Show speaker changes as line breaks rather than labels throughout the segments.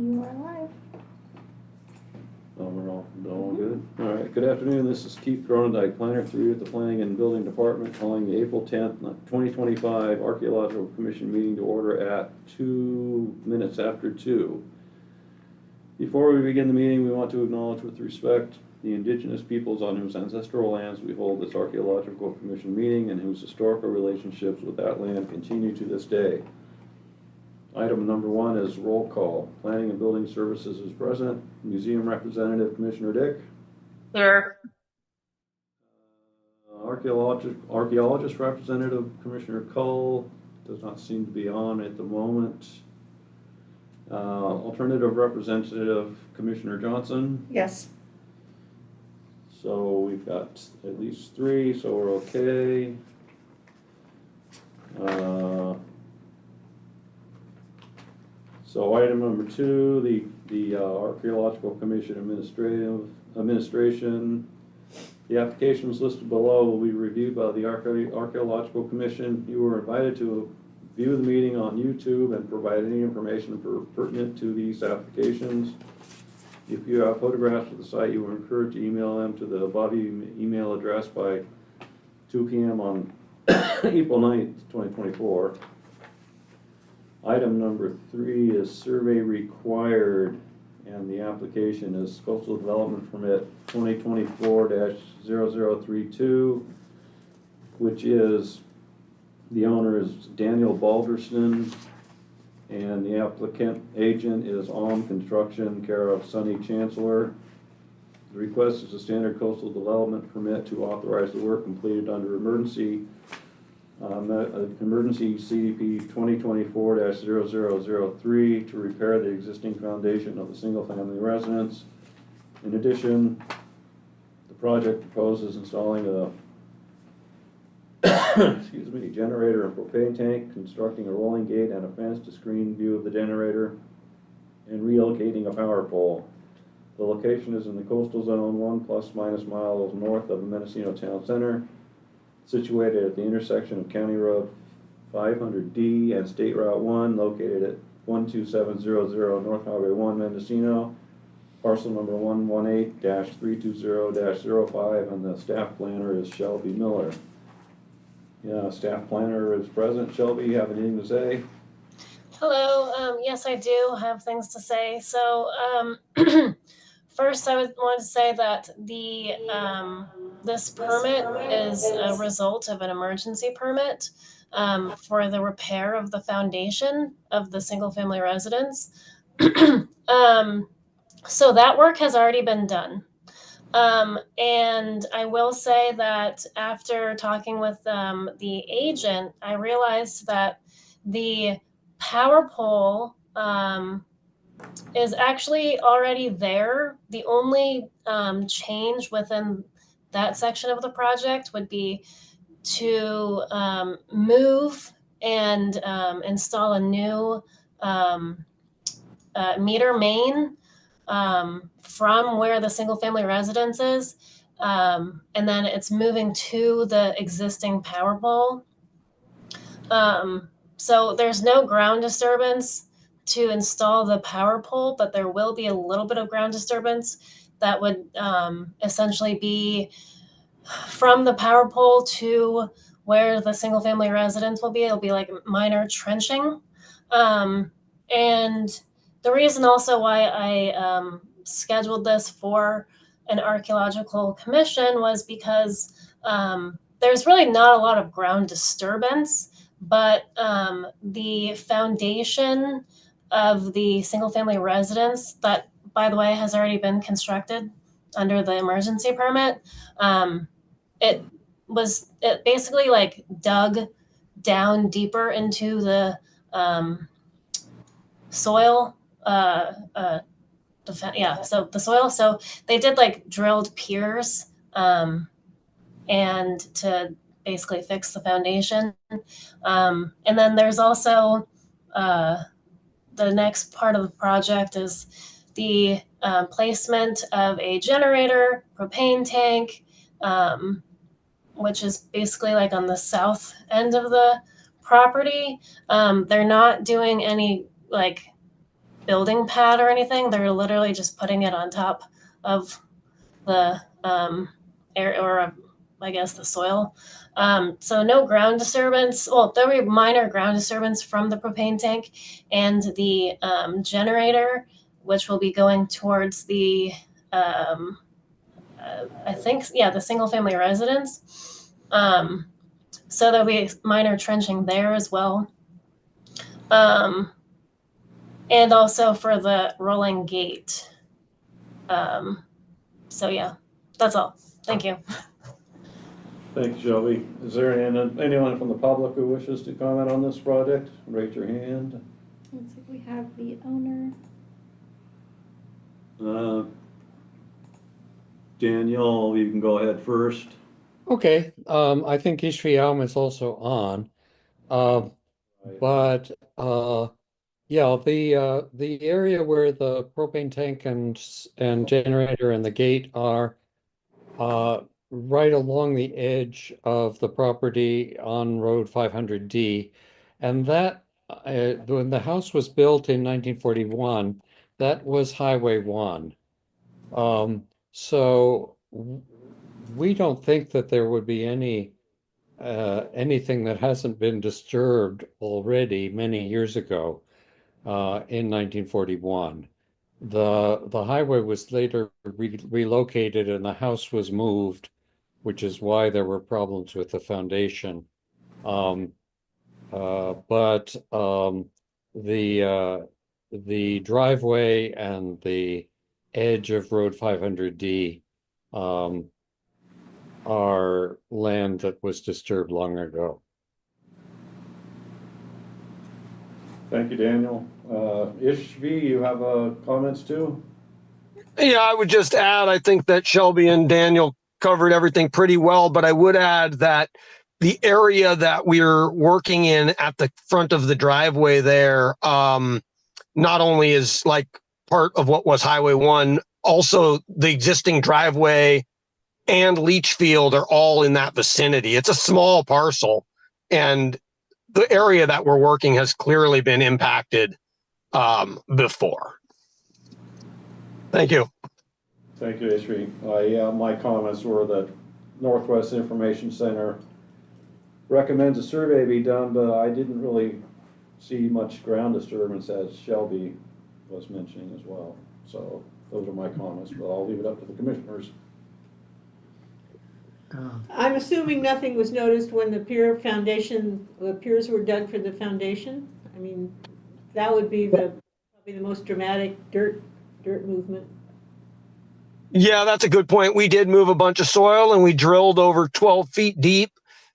You are live.
Oh, we're all good? All right, good afternoon. This is Keith Gronendijk, Planner 3 at the Planning and Building Department, calling the April 10th, 2025 Archaeological Commission meeting to order at 2 minutes after 2. Before we begin the meeting, we want to acknowledge with respect the indigenous peoples on whose ancestral lands we hold this Archaeological Commission meeting and whose historical relationships with that land continue to this day. Item number 1 is roll call. Planning and Building Services is present. Museum Representative Commissioner Dick.
Here.
Archaeologist Representative Commissioner Cull does not seem to be on at the moment. Alternative Representative Commissioner Johnson.
Yes.
So we've got at least 3, so we're okay. So item number 2, the Archaeological Commission administration. The applications listed below will be reviewed by the Archaeological Commission. You were invited to view the meeting on YouTube and provide any information pertinent to these applications. If you have photographs of the site, you are encouraged to email them to the above email address by 2 p.m. on April 9th, 2024. Item number 3 is survey required, and the application is Coastal Development Permit 2024-0032, which is, the owner is Daniel Balderston, and the applicant agent is Alm Construction, care of Sonny Chancellor. The request is a standard coastal development permit to authorize the work completed under emergency CDP 2024-0003 to repair the existing foundation of the single-family residence. In addition, the project proposes installing a generator and propane tank, constructing a rolling gate and a fence to screen view of the generator, and relocating a power pole. The location is in the coastal zone 1 ± miles north of the Mendocino Town Center, situated at the intersection of County Road 500D and State Route 1, located at 12700 North Highway 1, Mendocino, parcel number 118-320-05, and the staff planner is Shelby Miller. Yeah, staff planner is present. Shelby, you have anything to say?
Hello. Yes, I do have things to say. So first, I would want to say that this permit is a result of an emergency permit for the repair of the foundation of the single-family residence. So that work has already been done. And I will say that after talking with the agent, I realized that the power pole is actually already there. The only change within that section of the project would be to move and install a new meter main from where the single family residence is, and then it's moving to the existing power pole. So there's no ground disturbance to install the power pole, but there will be a little bit of ground disturbance that would essentially be from the power pole to where the single family residence will be. It'll be like minor trenching. And the reason also why I scheduled this for an archaeological commission was because there's really not a lot of ground disturbance, but the foundation of the single family residence that, by the way, has already been constructed under the emergency permit, it basically like dug down deeper into the soil, so the soil. So they did like drilled piers and to basically fix the foundation. And then there's also the next part of the project is the placement of a generator, propane tank, which is basically like on the south end of the property. They're not doing any like building pad or anything. They're literally just putting it on top of the air, or I guess the soil. So no ground disturbance. Well, there will be minor ground disturbance from the propane tank and the generator, which will be going towards the I think, yeah, the single family residence. So there'll be minor trenching there as well. And also for the rolling gate. So yeah, that's all. Thank you.
Thank you, Shelby. Is there anyone from the public who wishes to comment on this project? Raise your hand.
Looks like we have the owner.
Daniel, you can go ahead first.
Okay, I think Ishviam is also on. But yeah, the area where the propane tank and generator and the gate are right along the edge of the property on Road 500D, and that when the house was built in 1941, that was Highway 1. So we don't think that there would be anything that hasn't been disturbed already many years ago in 1941. The highway was later relocated and the house was moved, which is why there were problems with the foundation. But the driveway and the edge of Road 500D are land that was disturbed long ago.
Thank you, Daniel. Ishvi, you have comments too?
Yeah, I would just add, I think that Shelby and Daniel covered everything pretty well, but I would add that the area that we're working in at the front of the driveway there, not only is like part of what was Highway 1, also the existing driveway and leach field are all in that vicinity. It's a small parcel, and the area that we're working has clearly been impacted before. Thank you.
Thank you, Ishvi. My comments were that Northwest Information Center recommends a survey be done, but I didn't really see much ground disturbance as Shelby was mentioning as well. So those are my comments, but I'll leave it up to the commissioners.
I'm assuming nothing was noticed when the piers were dug for the foundation. I mean, that would be probably the most dramatic dirt movement.
Yeah, that's a good point. We did move a bunch of soil and we drilled over 12 feet deep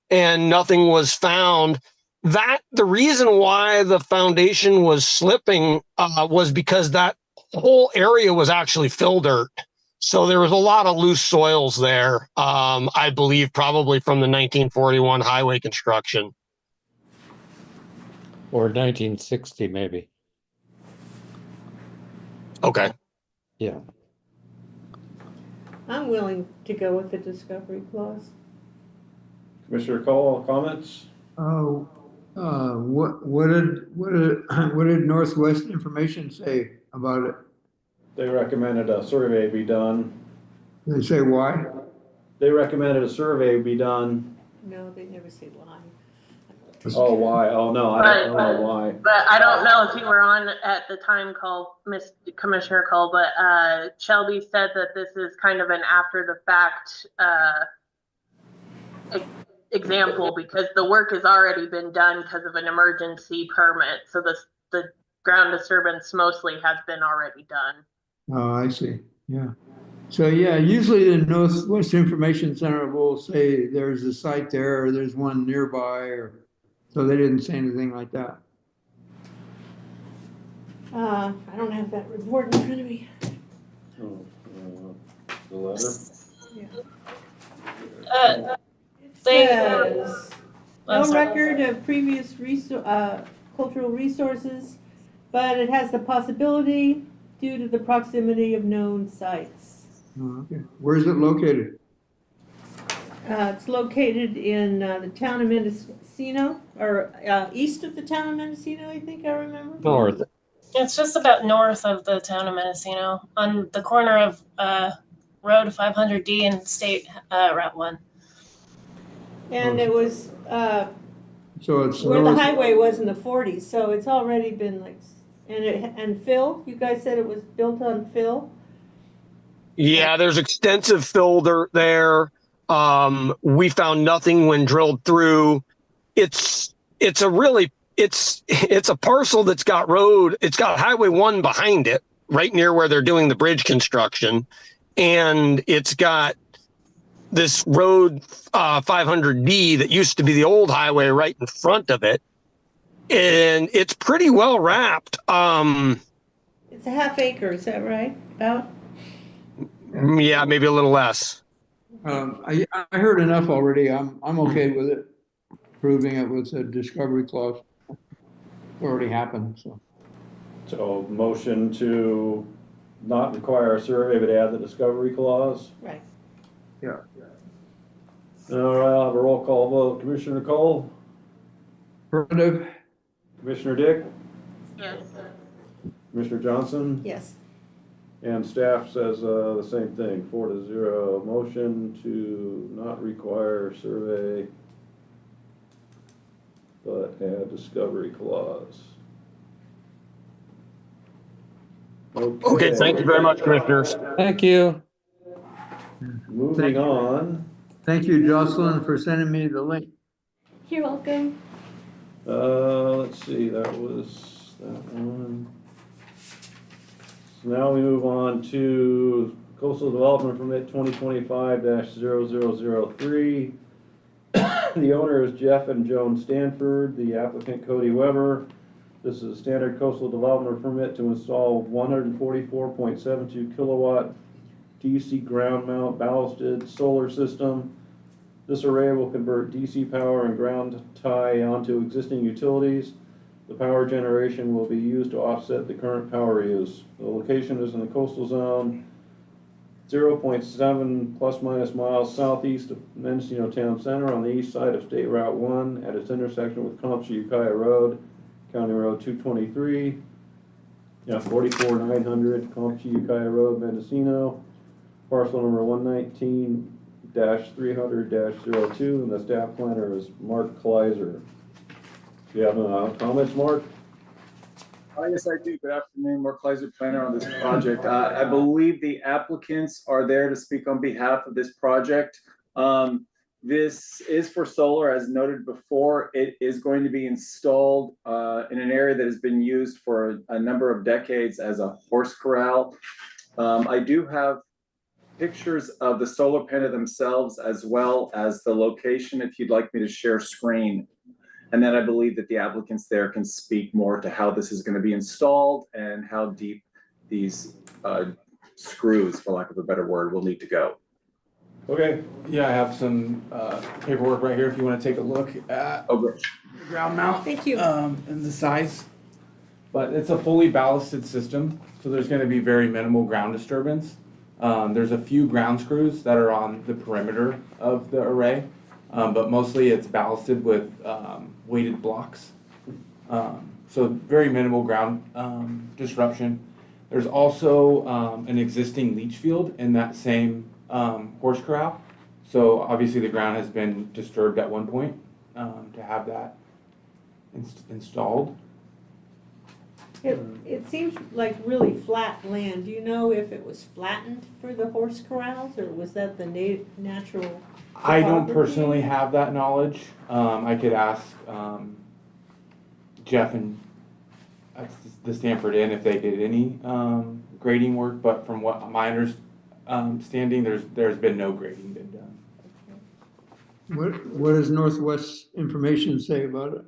and nothing was found. The reason why the foundation was slipping was because that whole area was actually fill dirt. So there was a lot of loose soils there, I believe probably from the 1941 highway construction.
Or 1960, maybe.
Okay.
Yeah.
I'm willing to go with the discovery clause.
Commissioner Cole, comments?
What did Northwest Information say about it?
They recommended a survey be done.
Did they say why?
They recommended a survey be done.
No, they never say why.
Oh, why? Oh, no, I don't know why.
But I don't know if you were on at the time, Commissioner Cole, but Shelby said that this is kind of an after the fact example because the work has already been done because of an emergency permit. So the ground disturbance mostly has been already done.
Oh, I see. Yeah. So yeah, usually the Northwest Information Center will say there's a site there or there's one nearby, or so they didn't say anything like that.
I don't have that report in front of me.
Oh, the letter?
Yeah. It says, no
sorry.
record of previous cultural resources, but it has the possibility due to the proximity of known sites.
Oh, okay. Where is it located?
It's located in the town of Mendocino, or east of the town of Mendocino, I think I remember.
North.
It's just about north of the town of Mendocino, on the corner of Road 500D and State Route 1.
And it was,
So it's
where the
north,
highway was in the 40s, so it's already been like, and fill, you guys said it was built on fill?
Yeah, there's extensive fill there. We found nothing when drilled through. It's a parcel that's got road. It's got Highway 1 behind it, right near where they're doing the bridge construction, and it's got this road 500D that used to be the old highway right in front of it, and it's pretty well wrapped.
It's a half acre, is that right? About?
Yeah, maybe a little less.
I heard enough already. I'm okay with it. Proving it with a discovery clause. Already happened, so.
So motion to not require a survey, but add the discovery clause.
Right.
Yeah.
All right, I'll have a roll call vote. Commissioner Cole?
Affirmative.
Commissioner Dick?
Yes.
Commissioner Johnson?
Yes.
And staff says the same thing, 4-0. Motion to not require survey, but add discovery clause.
Okay, thank you very much, commissioners.
Thank you.
Moving on.
Thank you, Jocelyn, for sending me the link.
You're welcome.
Let's see, that was that one. So now we move on to Coastal Development Permit 2025-0003. The owner is Jeff and Joan Stanford, the applicant Cody Weber. This is a standard coastal development permit to install 144.72 kilowatt DC ground mount ballasted solar system. This array will convert DC power and ground tie onto existing utilities. The power generation will be used to offset the current power use. The location is in the coastal zone, 0.7 plus minus miles southeast of Mendocino Town Center on the east side of State Route 1 at its intersection with Compton-Ukiah Road, County Road 223, 44900 Compton-Ukiah Road, Mendocino, parcel number 119-300-02, and the staff planner is Mark Kleiser. Do you have comments, Mark?
Yes, I do. Good afternoon, Mark Kleiser, planner on this project. I believe the applicants are there to speak on behalf of this project. This is for solar, as noted before. It is going to be installed in an area that has been used for a number of decades as a horse corral. I do have pictures of the solar panel themselves, as well as the location, if you'd like me to share screen. And then I believe that the applicants there can speak more to how this is going to be installed and how deep these screws, for lack of a better word, will need to go.
Okay.
Yeah, I have some paperwork right here if you want to take a look at
great.
the ground mount.
Thank you.
And the size. But it's a fully ballasted system, so there's going to be very minimal ground disturbance. There's a few ground screws that are on the perimeter of the array, but mostly it's ballasted with weighted blocks. So very minimal ground disruption. There's also an existing leach field in that same horse corral. So obviously the ground has been disturbed at one point to have that installed.
It seems like really flat land. Do you know if it was flattened for the horse corrals, or was that the natural?
I don't personally have that knowledge. I could ask Jeff and the Stanford Inn if they did any grading work, but from what my understanding, there's been no grading been done.
What does Northwest Information say about it?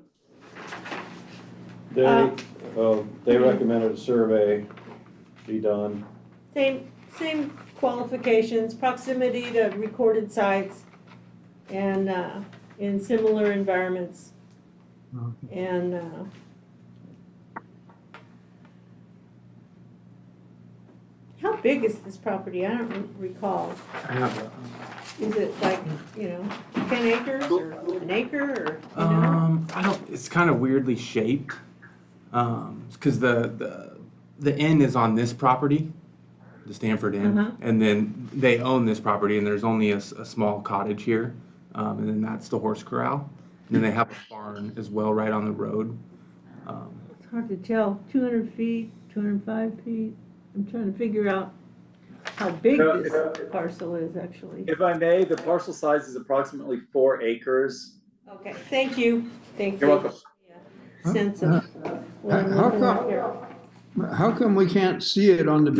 They recommended a survey be done.
Same qualifications, proximity to recorded sites, and in similar environments.
Okay.
And how big is this property? I don't recall.
I have that.
Is it like, 10 acres or an acre, or,
I don't. It's kind of weirdly shaped. Because the the inn is on this property, the Stanford Inn,
Uh-huh.
and then they own this property, and there's only a small cottage here, and then that's the horse corral. And then they have a barn as well right on the road.
It's hard to tell, 200 feet, 205 feet. I'm trying to figure out how big this parcel is, actually.
If I may, the parcel size is approximately 4 acres.
Okay, thank you. Thank you.
You're welcome.
Sense of what I'm
How
looking at
come-
here.
How come we can't see it on the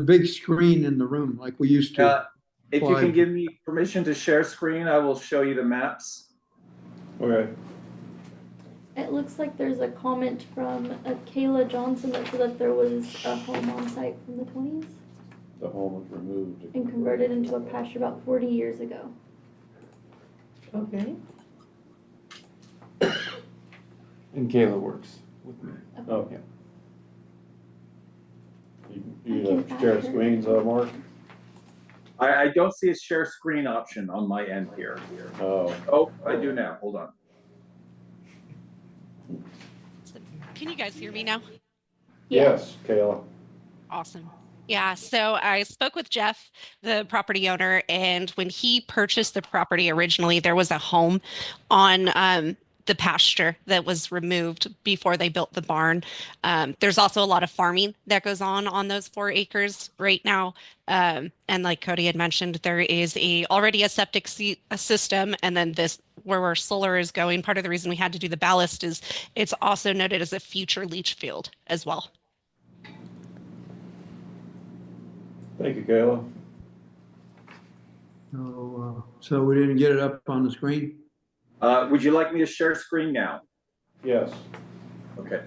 big screen in the room like we used to?
If you can give me permission to share screen, I will show you the maps.
Okay.
It looks like there's a comment from Kayla Johnson that said that there was a home on site from the 20s
The home was removed.
and converted into a pasture about 40 years ago.
Okay.
And Kayla works with me.
Oh,
Yeah.
You
I can
share
add her.
screens, Mark?
I don't see a share screen option on my end here.
Oh,
Oh, I do now. Hold on.
Can you guys hear me now?
yes, Kayla.
Awesome. Yeah, so I spoke with Jeff, the property owner, and when he purchased the property originally, there was a home on the pasture that was removed before they built the barn. There's also a lot of farming that goes on those 4 acres right now. And like Cody had mentioned, there is already a septic system, and then this where solar is going. Part of the reason we had to do the ballast is it's also noted as a future leach field as well.
Thank you, Kayla.
So we didn't get it up on the screen?
Would you like me to share screen now?
Yes.
Okay.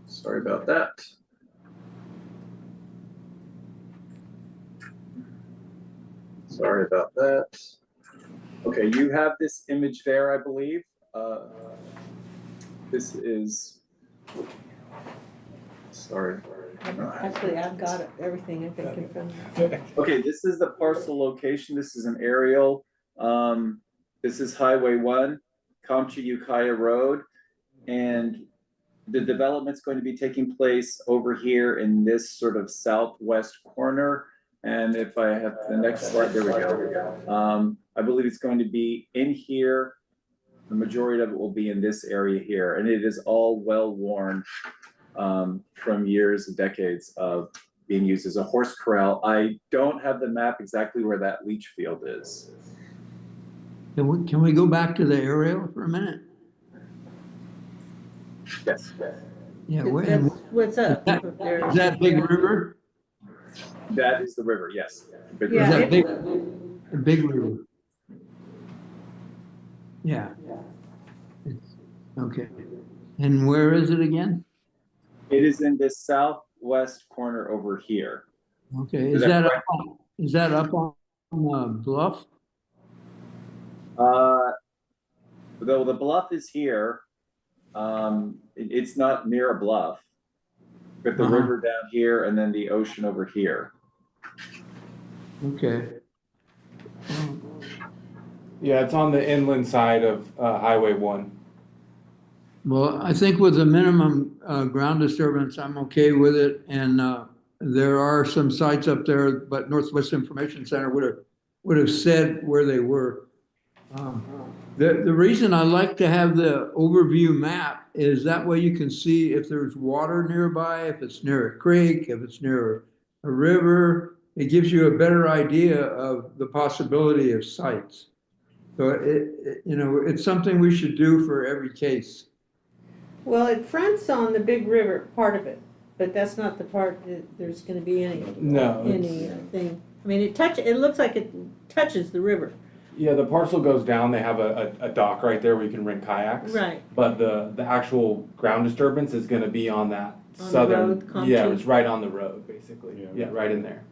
Sorry about that. Sorry about that. Okay, you have this image there, I believe. This is, sorry.
Actually, I've got everything, I think, in front of me.
Okay, this is the parcel location. This is an aerial. This is Highway 1, Kamchi Ukiah Road. And the development's going to be taking place over here in this sort of southwest corner. And if I have the next slide, there we go. I believe it's going to be in here. The majority of it will be in this area here. And it is all well worn from years and decades of being used as a horse corral. I don't have the map exactly where that leach field is.
Can we go back to the aerial for a minute?
Yes.
Yeah,
That's what's up there.
is that Big River?
That is the river, yes. Big
Yeah,
Is
river.
that Big River? Yeah. Okay. And where is it again?
It is in this southwest corner over here.
Okay,
Is
is
that
that up on Bluff?
Though the bluff is here, it's not near a bluff. But the river down here and then the ocean over here.
Okay.
Yeah, it's on the inland side of Highway 1.
Well, I think with the minimum ground disturbance, I'm okay with it. And there are some sites up there, but Northwest Information Center would have said where they were. The reason I like to have the overview map is that way you can see if there's water nearby, if it's near a creek, if it's near a river. It gives you a better idea of the possibility of sites. So it's something we should do for every case.
Well, it fronts on the big river, part of it, but that's not the part that there's gonna be anything. I mean, it looks like it touches the river.
Yeah, the parcel goes down. They have a dock right there where you can rent kayaks.
Right.
But the actual ground disturbance is going to be on that
On the
southern.
road,
Yeah,
Kamchi?
it's right on the road, basically. Yeah, right in there.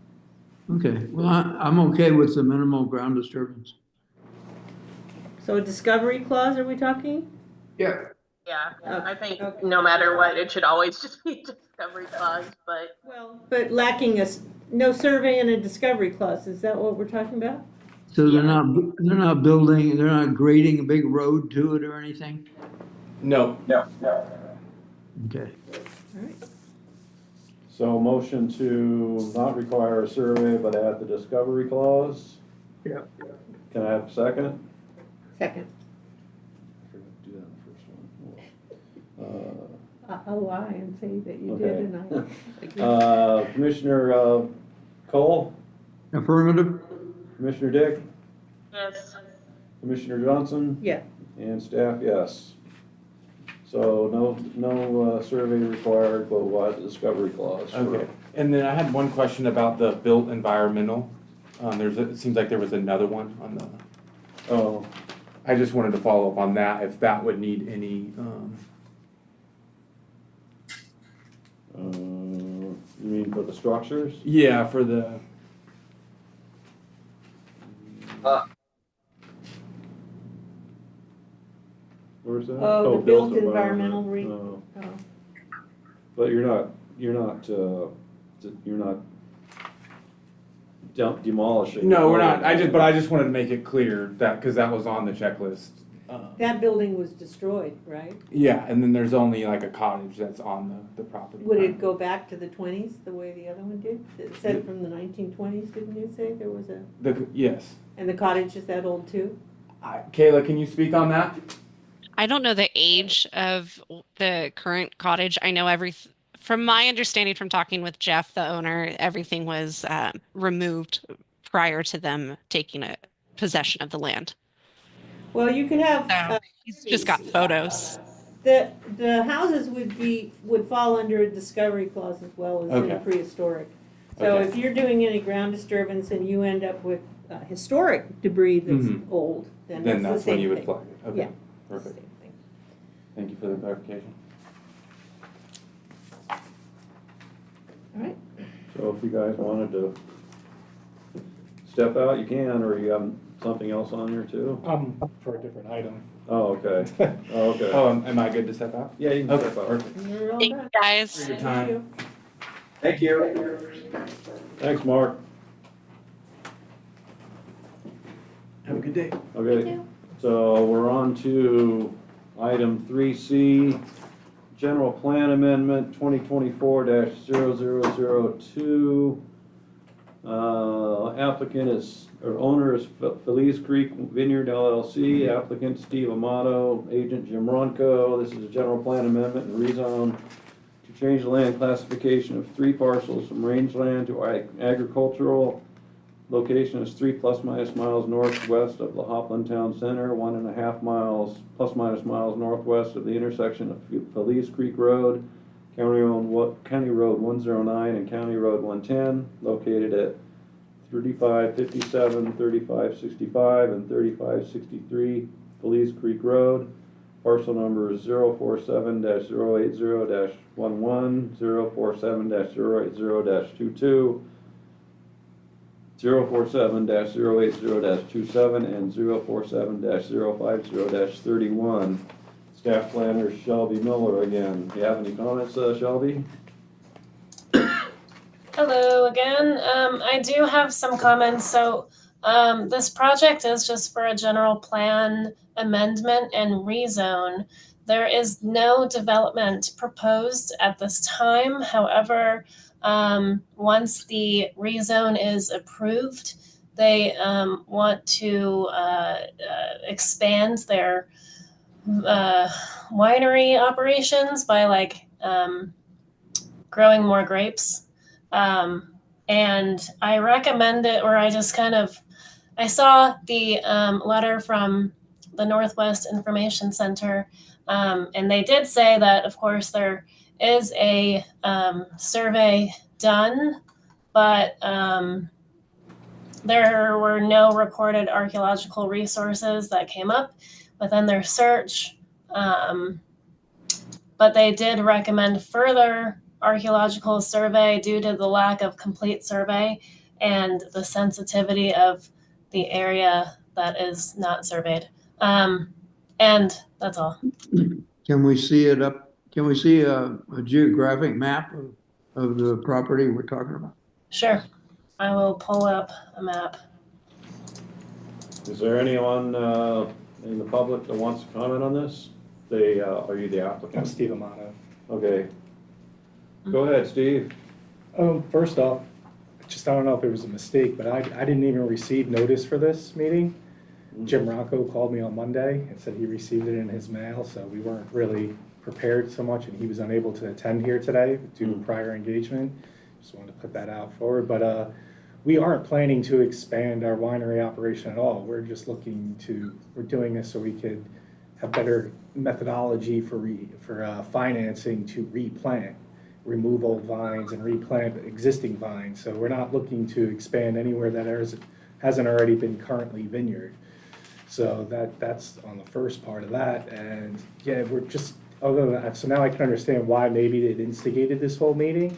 Okay, well, I'm okay with the minimal ground disturbance.
So a discovery clause, are we talking?
Yeah.
Yeah, I think
Okay.
no matter what, it should always just be a discovery clause, but
Well, but lacking no survey and a discovery clause, is that what we're talking about?
So they're not building, they're not grading a big road to it or anything?
No.
Okay.
So a motion to not require a survey but add the discovery clause.
Yeah.
Can I have a second?
Second.
I forgot to do that in the first one.
I'll lie and say that you
Okay.
did, and I agree.
Commissioner Cole,
Affirmative?
Commissioner Dick,
Yes.
Commissioner Johnson,
Yeah,
and staff, yes. So no survey required, but we'll add the discovery clause.
Okay. And then I had one question about the built environmental. It seems like there was another one on the.
Oh,
I just wanted to follow up on that, if that would need any.
you mean for the structures?
Yeah, for the.
Where's that?
Oh, the built
environment.
environmental
Oh.
oh,
But you're not demolishing.
No, we're not. But I just wanted to make it clear that because that was on the checklist.
that building was destroyed, right?
Yeah, and then there's only like a cottage that's on the property.
Would it go back to the 20s the way the other one did? It said from the 1920s, didn't you say there was a,
Yes.
and the cottage is that old too?
Kayla, can you speak on that?
I don't know the age of the current cottage. I know from my understanding from talking with Jeff, the owner, everything was removed prior to them taking possession of the land.
Well, you could have.
So he's just got photos.
The houses would fall under a discovery clause as well as in
Okay.
prehistoric. So
Okay.
if you're doing any ground disturbance and you end up with historic debris that's old, then
Then
it's the
that's when
same
you would
thing.
flag it. Okay.
Yeah. It's the
Perfect.
same thing.
Thank you for the clarification.
All right.
So if you guys wanted to step out, you can, or you have something else on here too?
For a different item.
Oh, okay. Oh, okay.
Oh, am I good to step out?
Yeah, you can
Okay,
step out.
perfect.
You're all
Thank you,
done.
guys.
Your time.
Thank you.
Thanks, Mark.
Have a good day.
Okay, so we're on to item 3C, General Plan Amendment 2024-0002. Owner is Feliz Creek Vineyard LLC, applicant Steve Amato, agent Jim Ronco. This is a general plan amendment and rezone to change the land classification of 3 parcels from rangeland to agricultural. Location is 3± miles northwest of the Hopland Town Center, 1.5± miles northwest of the intersection of Feliz Creek Road, County Road 109 and County Road 110, located at 3557, 3565, and 3563 Feliz Creek Road. Parcel number is 047-080-11, 047-080-22, 047-080-27, and 047-050-31. Staff planner Shelby Miller again. Do you have any comments, Shelby?
Hello again. I do have some comments. So this project is just for a general plan amendment and rezone. There is no development proposed at this time. However, once the rezone is approved, they want to expand their winery operations by growing more grapes. And I recommend it, or I saw the letter from the Northwest Information Center, and they did say that, of course, there is a survey done, but there were no reported archaeological resources that came up within their search. But they did recommend further archaeological survey due to the lack of complete survey and the sensitivity of the area that is not surveyed. And that's all.
Can we see it up? Can we see a geographic map of the property we're talking about?
Sure. I will pull up a map.
Is there anyone in the public that wants to comment on this? Are you the
I'm
applicant?
Steve Amato.
Okay. Go ahead, Steve.
First off, I don't know if it was a mistake, but I didn't even receive notice for this meeting. Jim Rocco called me on Monday and said he received it in his mail, so we weren't really prepared so much, and he was unable to attend here today due to prior engagement. Just wanted to put that out forward, but we aren't planning to expand our winery operation at all. We're just we're doing this so we could have better methodology for financing to replant, remove old vines and replant existing vines. So we're not looking to expand anywhere that hasn't already been currently vineyard. So that's on the first part of that. And yeah, we're just, other than that, so now I can understand why maybe it instigated this whole meeting,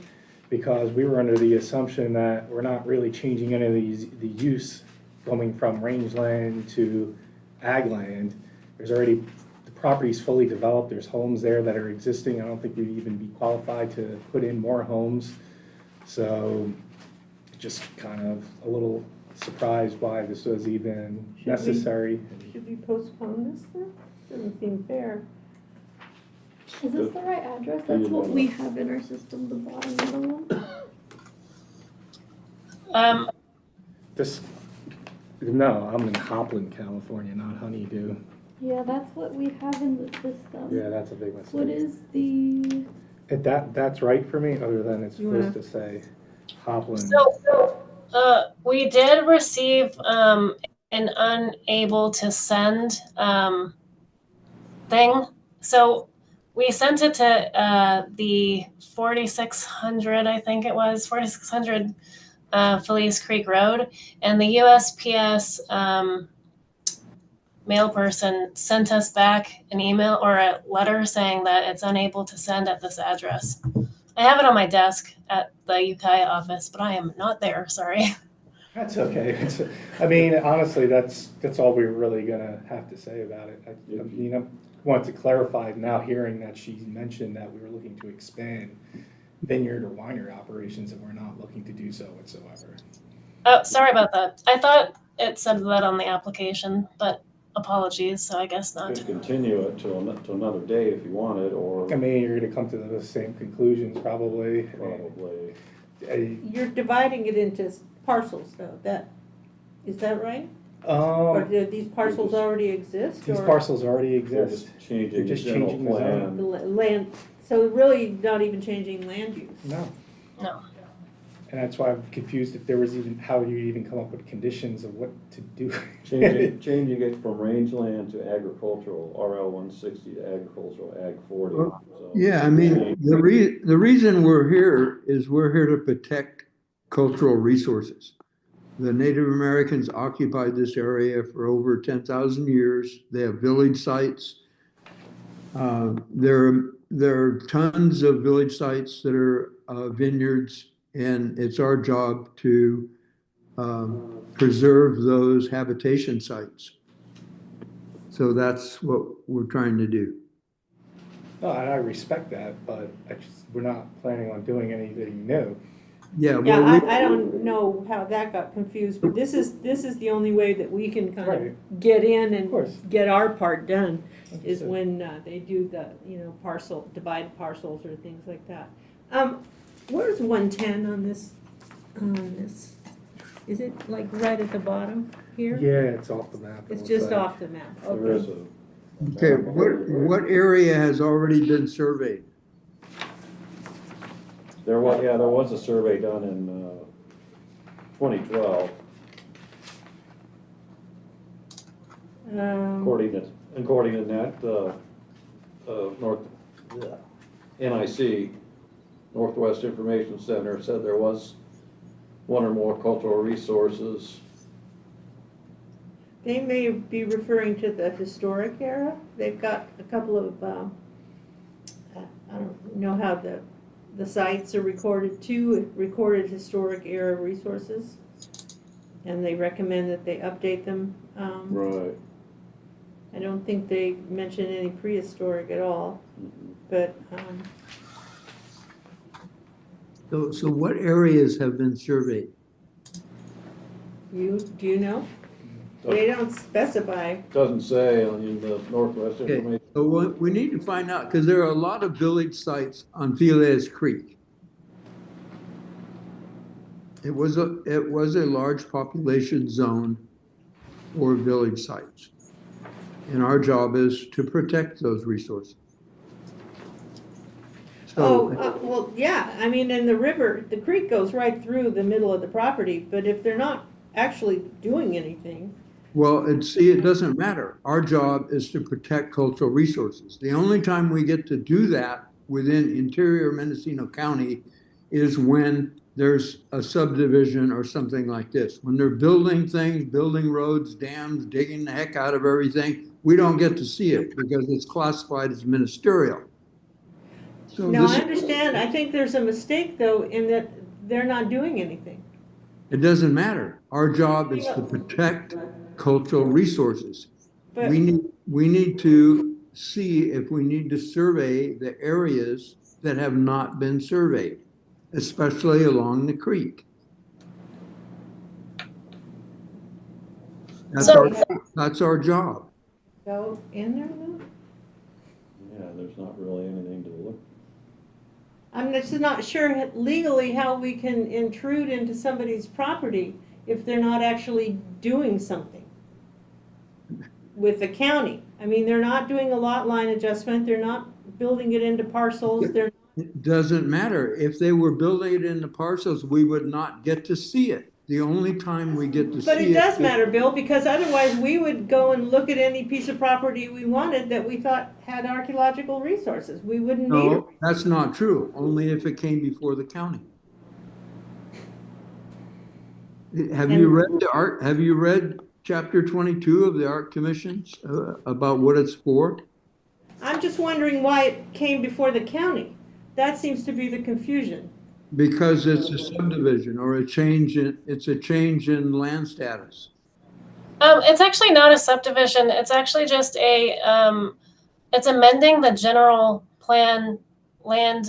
because we were under the assumption that we're not really changing any of the use going from rangeland to ag land. There's already, the property's fully developed, there's homes there that are existing. I don't think we'd even be qualified to put in more homes. So just kind of a little surprised why this was even necessary.
Should we postpone this then? Doesn't seem fair.
Is this the right address? That's what we have in our system, the bottom of the one.
No, I'm in Hopland, California, not Honeydew.
Yeah, that's what we have in the system.
Yeah, that's a big mistake.
What is the?
That's right for me, other than it's supposed to say Hopland.
So, we did receive an unable to send thing. So we sent it to the 4600, I think it was 4600 Felice Creek Road, and the USPS mail person sent us back an email or a letter saying that it's unable to send at this address. I have it on my desk at the Ukiah office, but I am not there, sorry.
That's okay. I mean, honestly, that's all we're really gonna have to say about it. I want to clarify now, hearing that she mentioned that we were looking to expand vineyard or winery operations, and we're not looking to do so whatsoever.
Oh, sorry about that. I thought it said that on the application, but apologies, so I guess not.
You could continue it to another date if you wanted, or.
I mean, you're gonna come to the same conclusions probably.
Probably.
You're dividing it into parcels though, is that right? Or do these parcels already exist?
These parcels already exist.
They're just changing the plan.
The land, so really not even changing land use?
No.
No.
And that's why I'm confused if there was even, how you even come up with conditions of what to do.
Changing it from rangeland to agricultural, RL 160 to agricultural, Ag 40.
Well,
So
yeah, I mean, the reason we're here is we're here to protect cultural resources. The Native Americans occupied this area for over 10,000 years. They have village sites. There are tons of village sites that are vineyards, and it's our job to preserve those habitation sites. So that's what we're trying to do.
No, and I respect that, but we're not planning on doing anything new.
Yeah,
Yeah,
well,
I don't know how that got confused, but this is the only way that we can kind
Right.
of get in
Of course.
and get our part done, is
Understood.
when they do the, divide parcels or things like that. Where's 110 on this? Is it like right at the bottom here?
Yeah, it's off the map.
It's just off the map,
there is
okay.
okay, what area has already been surveyed?
There was a survey done in 2012, according to NET, NIC, Northwest Information Center, said there was one or more cultural resources.
They may be referring to the historic era. They've got a couple of, I don't know how the sites are recorded, two recorded historic era resources. And they recommend that they update them.
Right.
I don't think they mention any prehistoric at all, but,
So what areas have been surveyed?
do you know? They don't specify.
Doesn't say in the Northwest
Okay,
information.
so we need to find out, because there are a lot of village sites on Feliz Creek. It was a large population zone for village sites. And our job is to protect those resources. So,
Well, yeah, I mean, in the river, the creek goes right through the middle of the property, but if they're not actually doing anything.
well, it doesn't matter. Our job is to protect cultural resources. The only time we get to do that within interior Mendocino County is when there's a subdivision or something like this. When they're building things, building roads, dams, digging the heck out of everything, we don't get to see it because it's classified as ministerial. So
No, I understand. I think there's a mistake, though, in that they're not doing anything.
It doesn't matter. Our job is to protect cultural resources.
But
We need to see if we need to survey the areas that have not been surveyed, especially along the creek. That's our job.
go in there, though?
Yeah, there's not really anything to look.
I'm just not sure legally how we can intrude into somebody's property if they're not actually doing something with the county. I mean, they're not doing a lot line adjustment, they're not building it into parcels, they're.
It doesn't matter. If they were building it into parcels, we would not get to see it. The only time we get to see it.
But it does matter, Bill, because otherwise we would go and look at any piece of property we wanted that we thought had archaeological resources. We wouldn't need it.
No, that's not true. Only if it came before the county. Have you read chapter 22 of the Art Commissions about what it's for?
I'm just wondering why it came before the county. That seems to be the confusion.
Because it's a subdivision or it's a change in land status.
It's actually not a subdivision. It's actually just it's amending the general plan land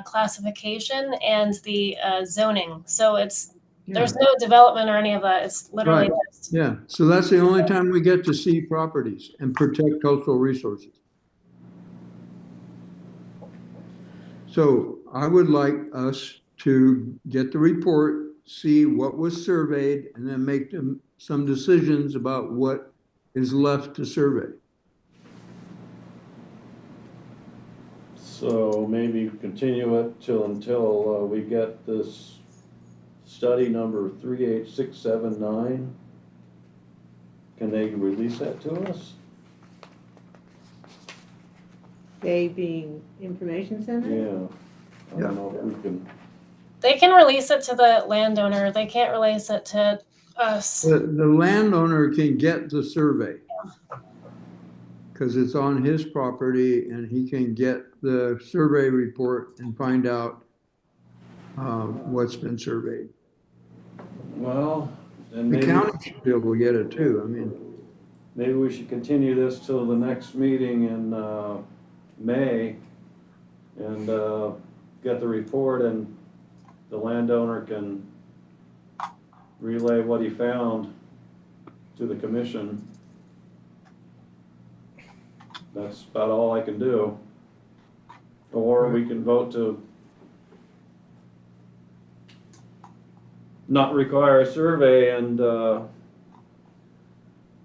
classification and the zoning. So there's no development or any of that. It's literally
Right.
just.
Yeah, so that's the only time we get to see properties and protect cultural resources. So I would like us to get the report, see what was surveyed, and then make some decisions about what is left to survey.
So maybe continue it until we get this study number 38679. Can they release that to us?
They being information center?
Yeah. I don't know if we can.
They can release it to the landowner. They can't release it to us.
The landowner can get the survey because it's on his property and he can get the survey report and find out what's been surveyed.
Well, then
The
maybe,
county should be able to get it too. I mean,
maybe we should continue this till the next meeting in May and get the report, and the landowner can relay what he found to the commission. That's about all I can do. Or we can vote to not require a survey and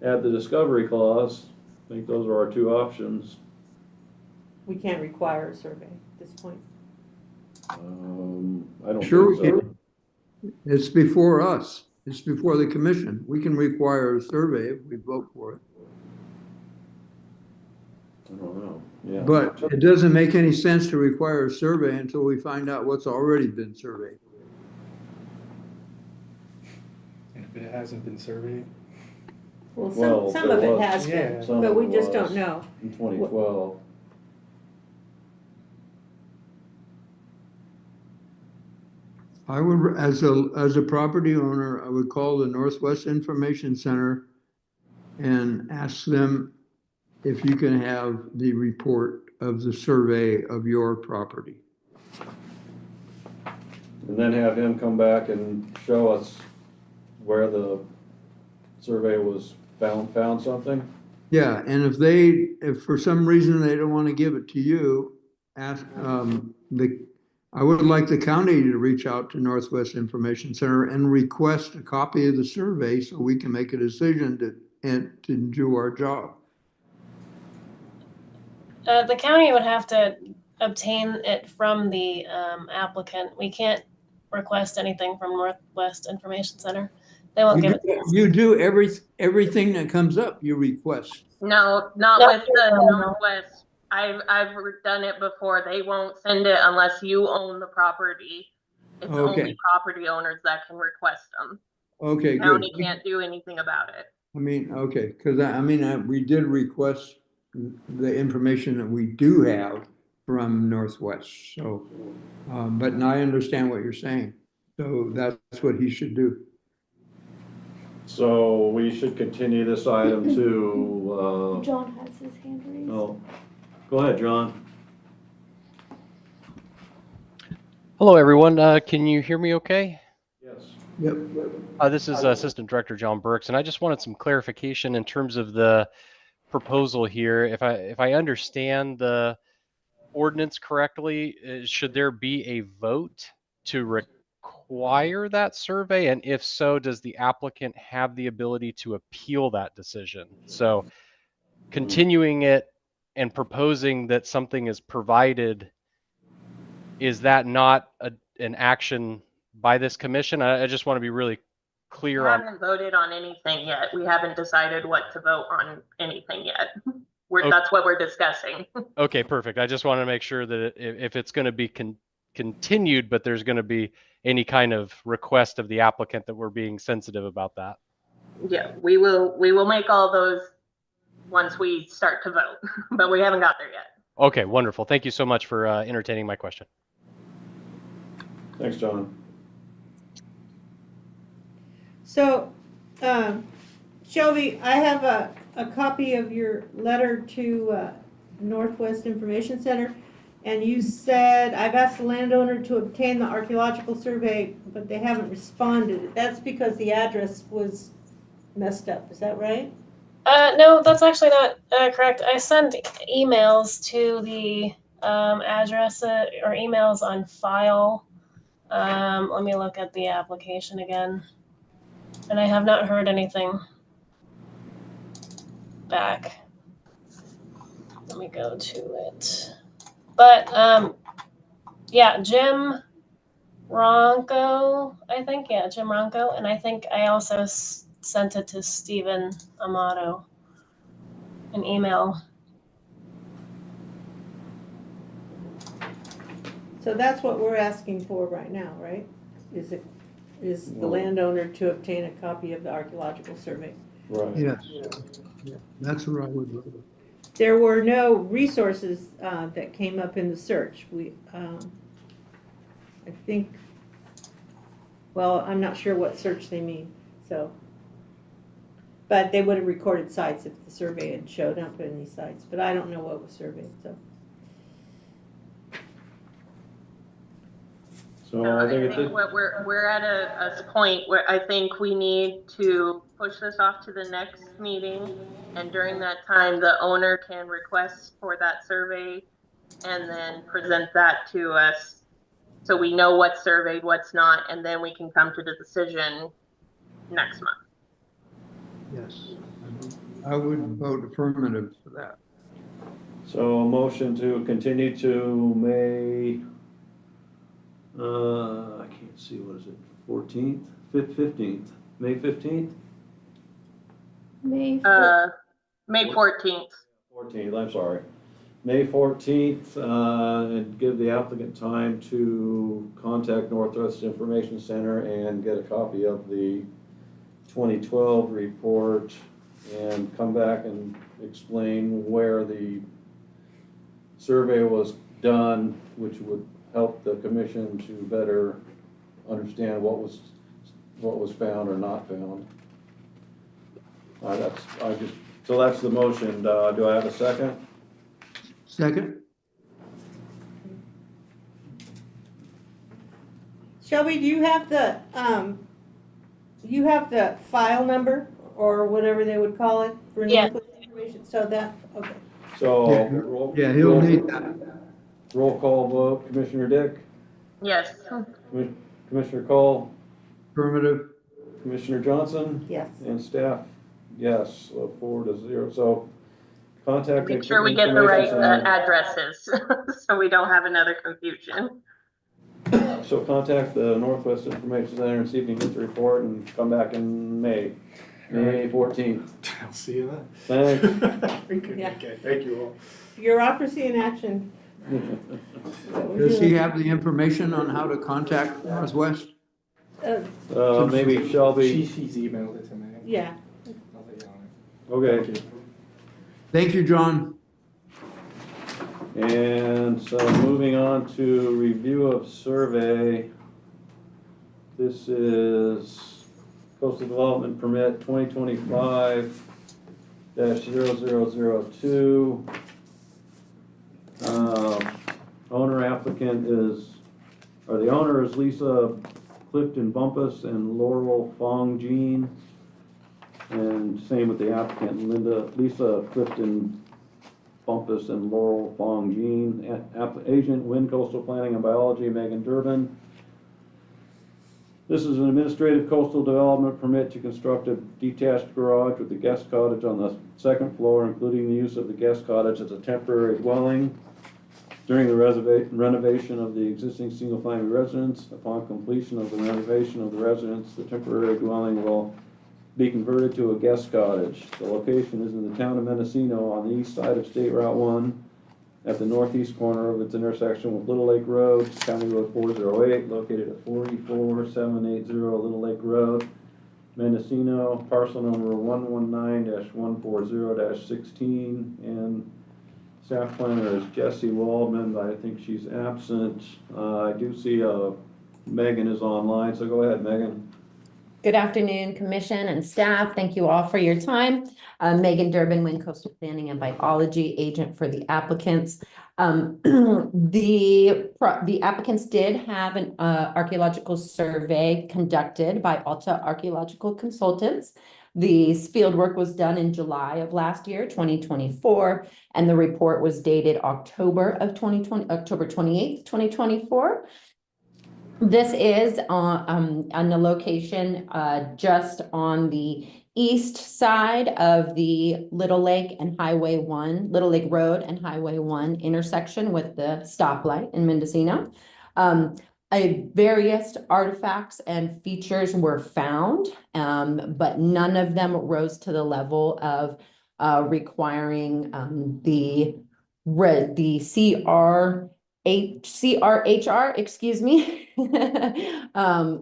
add the discovery clause. I think those are our two options.
We can't require a survey at this point.
I don't
sure we
think so.
can. It's before us. It's before the commission. We can require a survey if we vote for it.
I don't know, yeah.
But it doesn't make any sense to require a survey until we find out what's already been surveyed.
And if it hasn't been surveyed?
Well, some of it has been,
Yeah.
but we just don't know.
In 2012.
I would, as a property owner, I would call the Northwest Information Center and ask them if you can have the report of the survey of your property.
And then have him come back and show us where the survey was found something?
Yeah, and if for some reason they don't want to give it to you, ask, I would like the county to reach out to Northwest Information Center and request a copy of the survey so we can make a decision to do our job.
The county would have to obtain it from the applicant. We can't request anything from Northwest Information Center. They won't give it to us.
You do everything that comes up, you request.
No, not with the Northwest. I've done it before. They won't send it unless you own the property. It's only property owners that can request them.
Okay, good.
County can't do anything about it.
I mean, okay, because we did request the information that we do have from Northwest. So, but now I understand what you're saying. So that's what he should do.
So we should continue this item to,
John has his hand raised.
oh, go ahead, John.
Hello, everyone. Can you hear me okay?
Yes.
Yep.
This is Assistant Director John Burks, and I just wanted some clarification in terms of the proposal here. If I understand the ordinance correctly, should there be a vote to require that survey? And if so, does the applicant have the ability to appeal that decision? So continuing it and proposing that something is provided, is that not an action by this commission? I just want to be really clear
We
on.
haven't voted on anything yet. We haven't decided what to vote on anything yet.
Okay.
That's what we're discussing.
Okay, perfect. I just want to make sure that if it's going to be continued, but there's going to be any kind of request of the applicant, that we're being sensitive about that.
Yeah, we will make all those once we start to vote, but we haven't got there yet.
Okay, wonderful. Thank you so much for entertaining my question.
Thanks, John.
So, Shelby, I have a copy of your letter to Northwest Information Center, and you said, I've asked the landowner to obtain the archaeological survey, but they haven't responded. That's because the address was messed up, is that right?
No, that's actually not correct. I sent emails to the address or emails on file. Let me look at the application again. And I have not heard anything back. Let me go to it. But yeah, Jim Ronco, I think. Yeah, Jim Ronco. And I think I also sent it to Stephen Amato, an email.
So that's what we're asking for right now, right? Is the landowner to obtain a copy of the archaeological survey?
Right.
Yes. Yeah, that's what I would do.
There were no resources that came up in the search. I think, well, I'm not sure what search they mean, so. But they would have recorded sites if the survey had showed up in these sites, but I don't know what was surveyed, so.
So
I think what we're at a point where I think we need to push this off to the next meeting, and during that time, the owner can request for that survey and then present that to us, so we know what's surveyed, what's not, and then we can come to the decision next month.
Yes, I would vote affirmative for that.
So a motion to continue to May, I can't see, what is it, 14th, 15th, May 15th?
May
May 14th.
14th, I'm sorry. May 14th, and give the applicant time to contact Northwest Information Center and get a copy of the 2012 report and come back and explain where the survey was done, which would help the commission to better understand what was found or not found. So that's the motion. Do I have a second?
Second?
Shelby, do you have the file number or whatever they would call it for
Yeah.
Northwest Information. So that, okay.
So,
Yeah, he'll need that.
roll call vote, Commissioner Dick,
Yes.
Commissioner Cole,
Affirmative.
Commissioner Johnson,
Yes.
and staff, yes, so 4-0. So contact.
Make sure we get the right
Information Center.
addresses so we don't have another confusion.
So contact the Northwest Information Center and see if you can get the report and come back in May 14th.
I'll see you then.
Thanks.
Yeah.
Okay, thank you all.
Bureaucracy in action.
Does he have the information on how to contact Northwest?
Maybe Shelby.
She's emailed it to me.
Yeah.
I'll let you on it.
Okay.
Thank you.
Thank you, John.
And so moving on to review of survey. This is Coastal Development Permit 2025-0002. Owner applicant is, or the owner is Lisa Clifton Bumpus and Laurel Fong Jean. And same with the applicant, Lisa Clifton Bumpus and Laurel Fong Jean. Agent, Wind Coastal Planning and Biology, Megan Durbin. This is an administrative coastal development permit to construct a detached garage with a guest cottage on the second floor, including the use of the guest cottage as a temporary dwelling during the renovation of the existing single-family residence. Upon completion of the renovation of the residence, the temporary dwelling will be converted to a guest cottage. The location is in the town of Mendocino on the east side of State Route 1 at the northeast corner of its intersection with Little Lake Road, County Road 408, located at 44780 Little Lake Road, Mendocino, parcel number 119-140-16, and staff planner is Jessie Waldman, but I think she's absent. I do see Megan is online, so go ahead, Megan.
Good afternoon, Commission and staff. Thank you all for your time. Megan Durbin, Wind Coastal Planning and Biology, agent for the applicants. The applicants did have an archaeological survey conducted by Alta Archaeological Consultants. The field work was done in July of last year, 2024, and the report was dated October 28th, 2024. This is on the location just on the east side of the Little Lake and Highway 1, Little Lake Road and Highway 1 intersection with the stoplight in Mendocino. Various artifacts and features were found, but none of them rose to the level of requiring the CRHR, excuse me,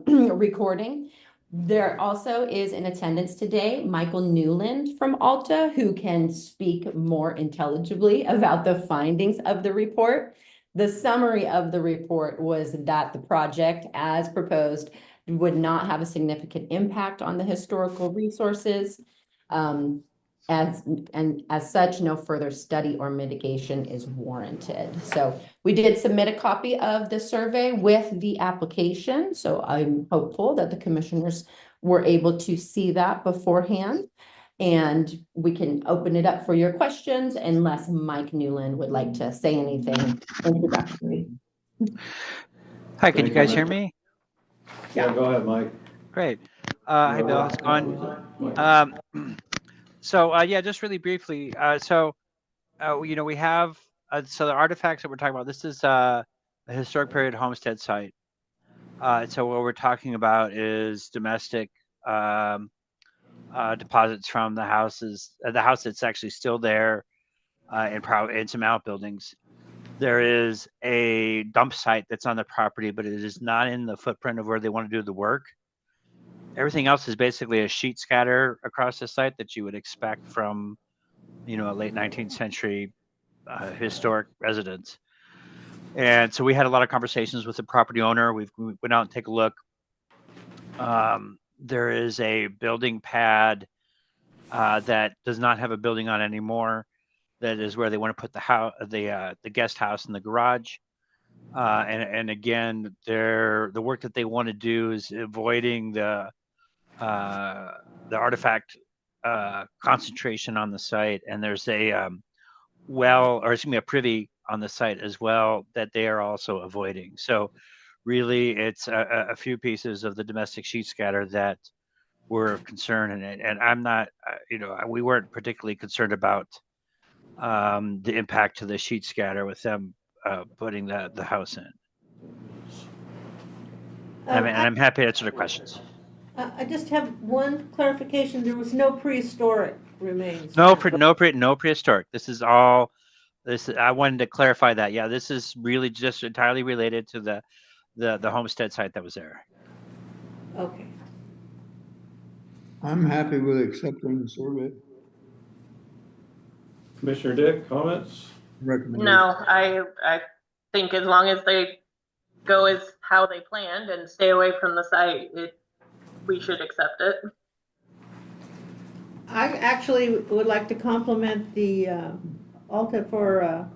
recording. There also is in attendance today Michael Newland from Alta, who can speak more intelligibly about the findings of the report. The summary of the report was that the project, as proposed, would not have a significant impact on the historical resources. As such, no further study or mitigation is warranted. So we did submit a copy of the survey with the application. So I'm hopeful that the commissioners were able to see that beforehand. And we can open it up for your questions unless Mike Newland would like to say anything introductory.
Hi, can you guys hear me?
Yeah, go ahead, Mike.
Great. Hi, Bill. How's it going? Yeah, just really briefly. We have, so the artifacts that we're talking about, this is a historic period homestead site. So what we're talking about is domestic deposits from the houses, the house that's actually still there, and some outbuildings. There is a dump site that's on the property, but it is not in the footprint of where they want to do the work. Everything else is basically a sheet scatter across the site that you would expect from, a late 19th century historic residence. And so we had a lot of conversations with the property owner. We went out and take a look. There is a building pad that does not have a building on anymore. That is where they want to put the guest house and the garage. And again, the work that they want to do is avoiding the artifact concentration on the site, and there's a well, or excuse me, a privy on the site as well that they are also avoiding. So really, it's a few pieces of the domestic sheet scatter that we're concerned in it. And I'm not, we weren't particularly concerned about the impact to the sheet scatter with them putting the house in. And I'm happy to answer the questions.
I just have one clarification. There was no prehistoric remains.
No prehistoric. This is all. I wanted to clarify that. Yeah, this is really just entirely related to the homestead site that was there.
Okay.
I'm happy with accepting the survey.
Commissioner Dick, comments?
No, I think as long as they go as how they planned and stay away from the site, we should accept it.
I actually would like to compliment the Alta for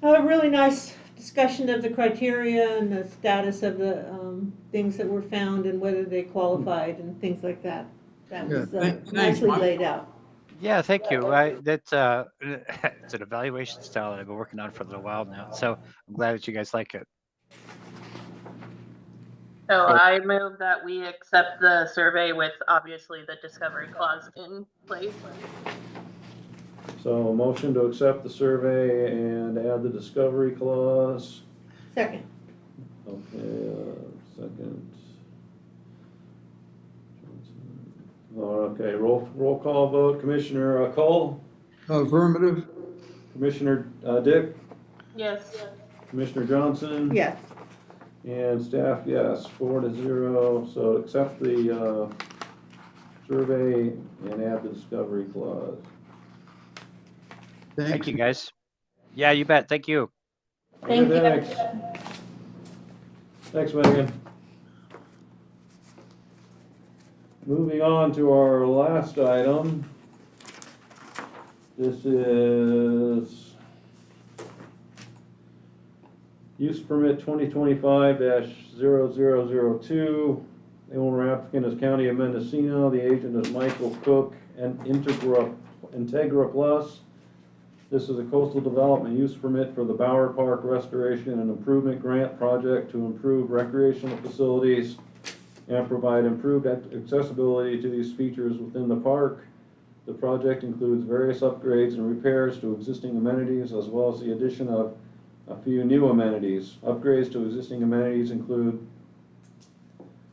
a really nice discussion of the criteria and the status of the things that were found and whether they qualified and things like that. That was nicely laid out.
Yeah, thank you. That's it's an evaluation style that I've been working on for a little while now. So I'm glad that you guys like it.
So I move that we accept the survey with obviously the discovery clause in place.
So a motion to accept the survey and add the discovery clause.
Second.
Okay, second. Okay, roll call vote. Commissioner Cole?
Affirmative.
Commissioner Dick?
Yes.
Commissioner Johnson?
Yes.
And staff, yes, 4-0. So accept the survey and add the discovery clause.
Thank you, guys. Yeah, you bet. Thank you.
Thank you.
Thanks. Thanks, Megan. Moving on to our last item. This is use permit 2025-0002. The owner applicant is County of Mendocino. The agent is Michael Cook and Integra Plus. This is a coastal development use permit for the Bower Park Restoration and Improvement Grant Project to improve recreational facilities and provide improved accessibility to these features within the park. The project includes various upgrades and repairs to existing amenities, as well as the addition of a few new amenities. Upgrades to existing amenities include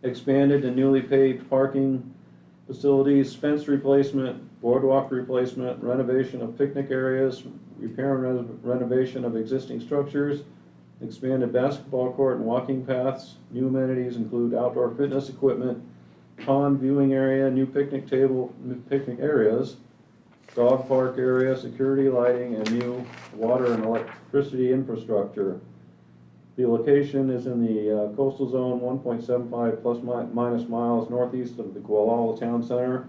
expanded and newly paved parking facilities, fence replacement, boardwalk replacement, renovation of picnic areas, repair and renovation of existing structures, expanded basketball court and walking paths. New amenities include outdoor fitness equipment, pond viewing area, new picnic table, new picnic areas, dog park area, security lighting, and new water and electricity infrastructure. The location is in the coastal zone 1.75 plus minus miles northeast of the Gualala Town Center,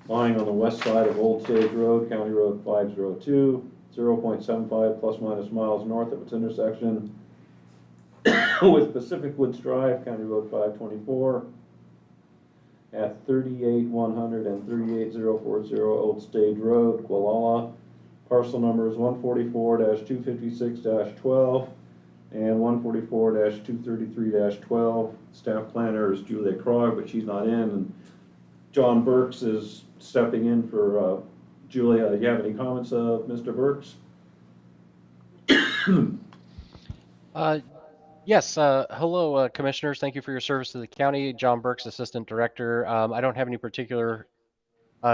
lying on the west side of Old Stage Road, County Road 502, 0.75 plus minus miles north of its intersection with Pacific Woods Drive, County Road 524, at 38100 and 38040 Old Stage Road, Gualala. Parcel numbers 144-256-12 and 144-233-12. Staff planner is Julia Croy, but she's not in, and John Burks is stepping in for Julia. Do you have any comments, Mr. Burks?
Yes. Hello, commissioners. Thank you for your service to the county. John Burks, Assistant Director. I don't have any particular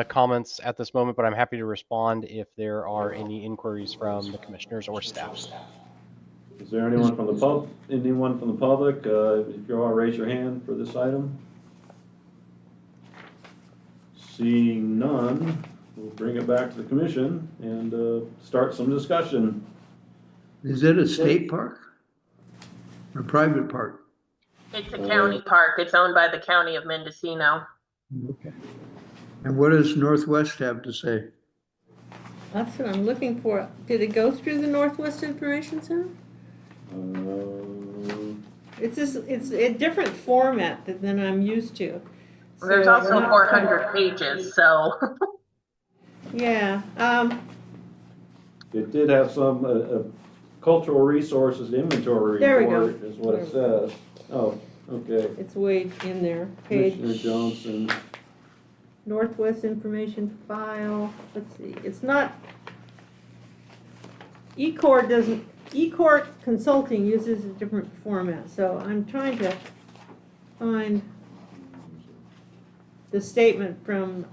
comments at this moment, but I'm happy to respond if there are any inquiries from the commissioners or staff.
Is there anyone from the public? If you are, raise your hand for this item. Seeing none, we'll bring it back to the commission and start some discussion.
Is it a state park or private park?
It's a county park. It's owned by the County of Mendocino.
Okay. And what does Northwest have to say?
That's what I'm looking for. Did it go through the Northwest Information Center? It's a different format than I'm used to.
There's
So
also
we're not
400 pages, so.
Yeah,
It did have some, cultural resources inventory
There we go.
report is what it says. Oh, okay.
it's way in there. Page
Commissioner Johnson.
Northwest information file. Let's see. It's not. eCore Consulting uses a different format, so I'm trying to find the statement from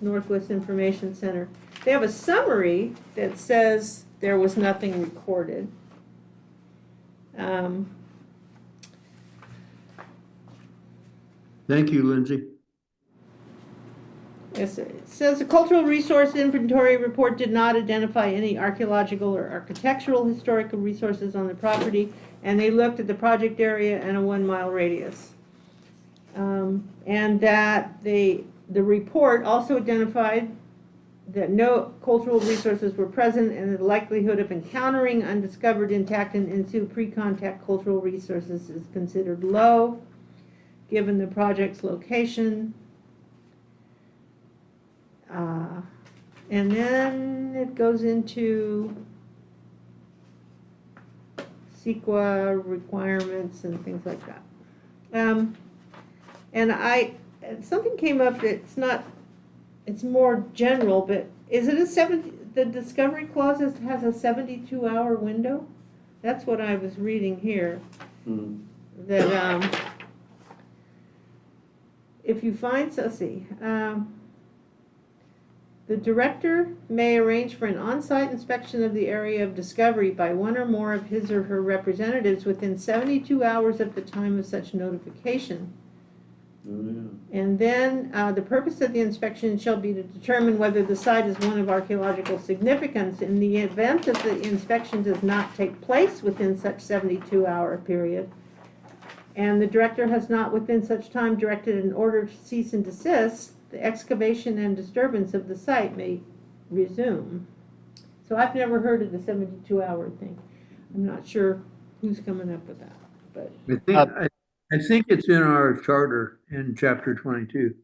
Northwest Information Center. They have a summary that says there was nothing recorded.
Thank you, Lindsay.
Yes, it says the cultural resource inventory report did not identify any archaeological or architectural historical resources on the property, and they looked at the project area and a 1 mile radius. And that the report also identified that no cultural resources were present and the likelihood of encountering undiscovered, intact, and in situ pre-contact cultural resources is considered low, given the project's location. And then it goes into CEQA requirements and things like that. And something came up, it's more general, but is it the discovery clause has a 72-hour window? That's what I was reading here. That if you find, let's see, the director may arrange for an on-site inspection of the area of discovery by one or more of his or her representatives within 72 hours of the time of such notification. And then the purpose of the inspection shall be to determine whether the site is one of archaeological significance. In the event that the inspection does not take place within such 72-hour period, and the director has not within such time directed an order to cease and desist, the excavation and disturbance of the site may resume. So I've never heard of the 72-hour thing. I'm not sure who's coming up with that, but
I think it's in our charter in chapter 22.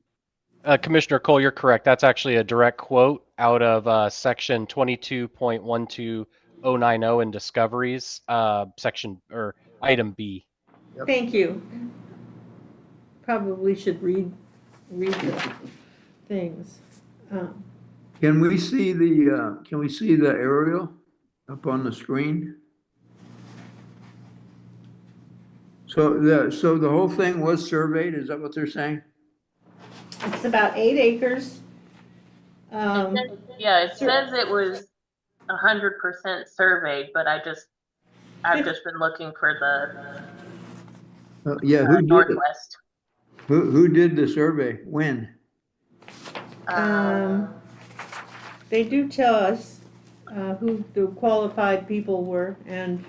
Commissioner Cole, you're correct. That's actually a direct quote out of section 22.12090 in discoveries, section or item B.
Thank you. Probably should read the things.
Can we see the aerial up on the screen? So the whole thing was surveyed, is that what they're saying?
It's about 8 acres.
Yeah, it says it was 100% surveyed, but I've just been looking for the
Yeah, who did
Northwest.
Who did the survey? When?
They do tell us who the qualified people were, and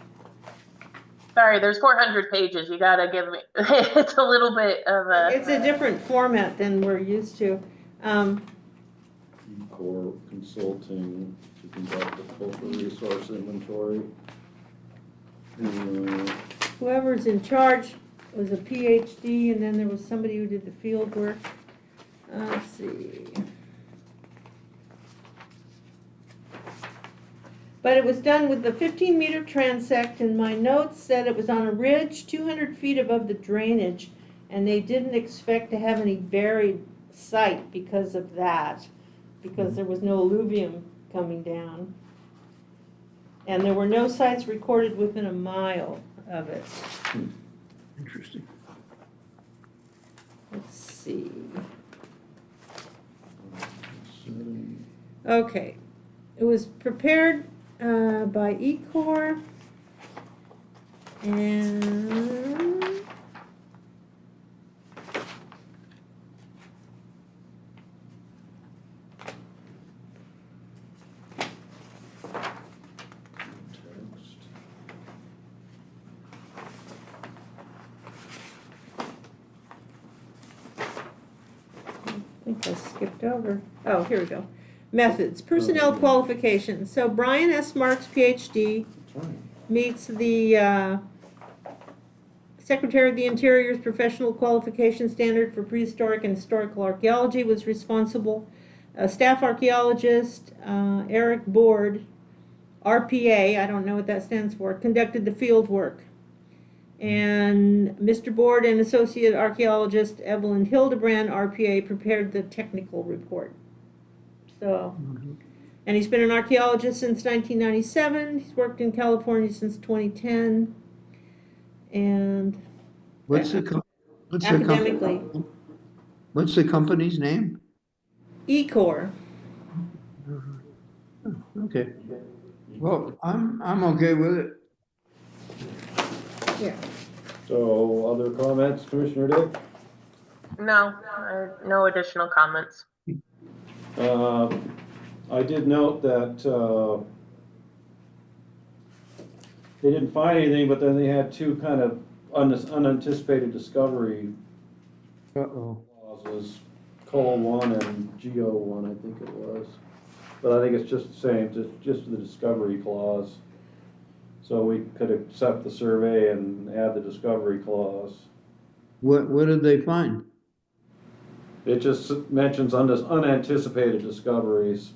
sorry, there's 400 pages. You gotta give me. It's a little bit of a.
it's a different format than we're used to.
Core Consulting to conduct the cultural resource inventory.
Whoever's in charge was a PhD, and then there was somebody who did the field work. Let's see. But it was done with the 15-meter transect, and my notes said it was on a ridge 200 feet above the drainage, and they didn't expect to have any buried site because of that, because there was no alluvium coming down. And there were no sites recorded within a mile of it.
Interesting.
Let's see. Okay. It was prepared by eCore, and I think I skipped over. Oh, here we go. Methods, personnel qualifications. So Brian S. Marks, PhD, meets the Secretary of the Interior's professional qualification standard for prehistoric and historical archaeology was responsible. Staff archaeologist Eric Board, RPA, I don't know what that stands for, conducted the field work. And Mr. Board and Associate Archaeologist Evelyn Hildebrand, RPA, prepared the technical report. So, and he's been an archaeologist since 1997. He's worked in California since 2010. And
What's the
academically,
what's the company's name?
E-Core.
Okay. Well, I'm okay with it.
Yeah.
So other comments, Commissioner Dick?
No, no additional comments.
I did note that they didn't find anything, but then they had two kind of unanticipated discovery clauses, Col 1 and Geo 1, I think it was. But I think it's just the same, just the discovery clause. So we could accept the survey and add the discovery clause.
What did they find?
It just mentions unanticipated discoveries.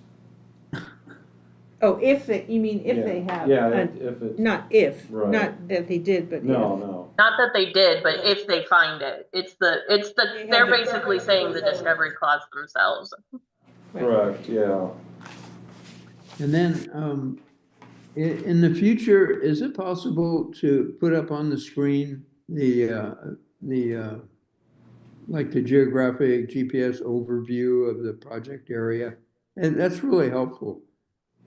Oh, if they, you mean if they have?
Yeah, if it's.
Not if,
Right.
not that they did, but
No,
if.
no.
Not that they did, but if they find it, they're basically saying the discovery clause themselves.
Correct, yeah.
And then, in the future, is it possible to put up on the screen like the geographic GPS overview of the project area? And that's really helpful.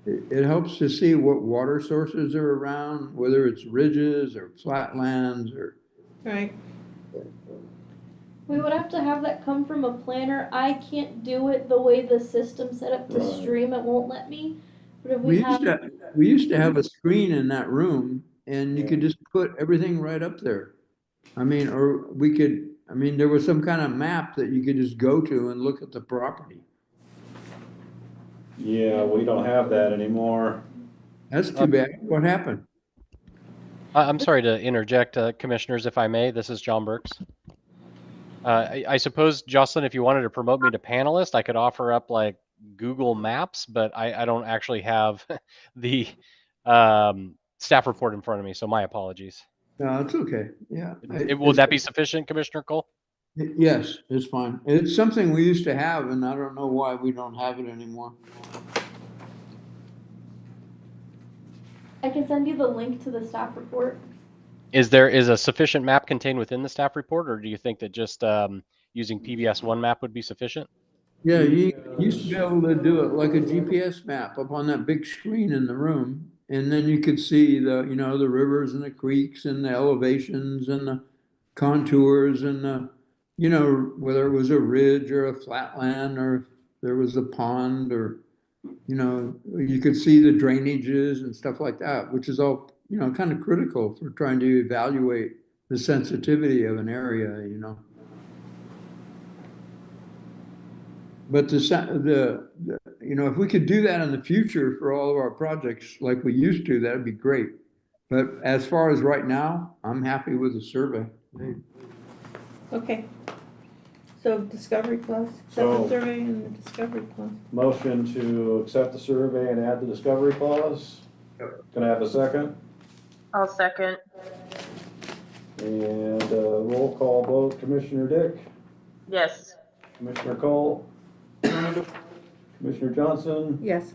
It helps to see what water sources are around, whether it's ridges or flatlands or.
Right.
We would have to have that come from a planner. I can't do it the way the system's set up to
Right.
stream. It won't let me. But if
We used to have a screen in that room and you could just put everything right up there. I mean, or we could, I mean, there was some kind of map that you could just go to and look at the property.
Yeah, we don't have that anymore.
That's too bad. What happened?
I'm sorry to interject, commissioners, if I may. This is John Burks. I suppose, Jocelyn, if you wanted to promote me to panelist, I could offer up like Google Maps, but I don't actually have the staff report in front of me, so my apologies.
No, it's okay. Yeah.
Would that be sufficient, Commissioner Cole?
Yes, it's fine. It's something we used to have, and I don't know why we don't have it anymore.
I can send you the link to the staff report.
Is a sufficient map contained within the staff report, or do you think that just using PBS One map would be sufficient?
Yeah, you used to be able to do it like a GPS map up on that big screen in the room. And then you could see the rivers and the creeks and the elevations and the contours and whether it was a ridge or a flatland or if there was a pond or, you could see the drainages and stuff like that, which is all, kind of critical for trying to evaluate the sensitivity of an area, But if we could do that in the future for all of our projects like we used to, that'd be great. But as far as right now, I'm happy with the survey.
Okay. So discovery clause, accept the survey and the discovery clause.
Motion to accept the survey and add the discovery clause. Can I have a second?
I'll second.
And roll call vote, Commissioner Dick,
Yes.
Commissioner Cole, Commissioner Johnson,
Yes.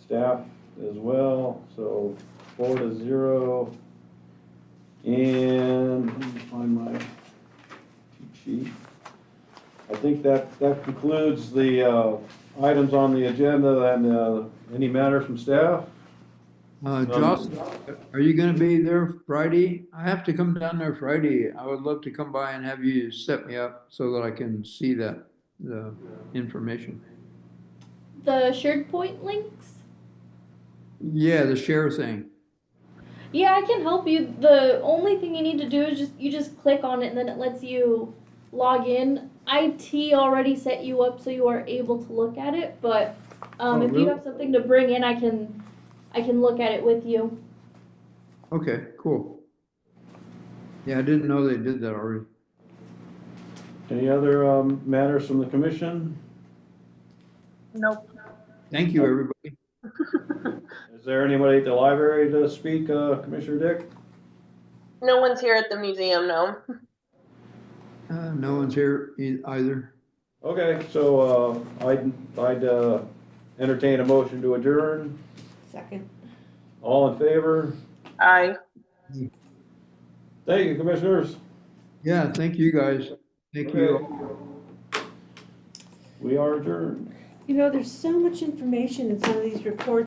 staff as well, so 4-0. And let me find my cheat sheet. I think that concludes the items on the agenda. And any matters from staff?
Joss, are you gonna be there Friday? I have to come down there Friday. I would love to come by and have you set me up so that I can see the information.
The shared point links?
Yeah, the share thing.
Yeah, I can help you. The only thing you need to do is just click on it and then it lets you log in. IT already set you up so you are able to look at it, but if
really?
you have something to bring in, I can look at it with you.
Okay, cool. Yeah, I didn't know they did that already.
Any other matters from the commission?
Nope.
Thank you, everybody.
Is there anybody at the library to speak, Commissioner Dick?
No one's here at the museum, no.
No one's here either.
Okay, so I'd entertain a motion to adjourn.
Second.
All in favor?
Aye.
Thank you, commissioners.
Yeah, thank you guys. Thank you.
Okay. We are adjourned.
You know, there's so much information in some of these reports.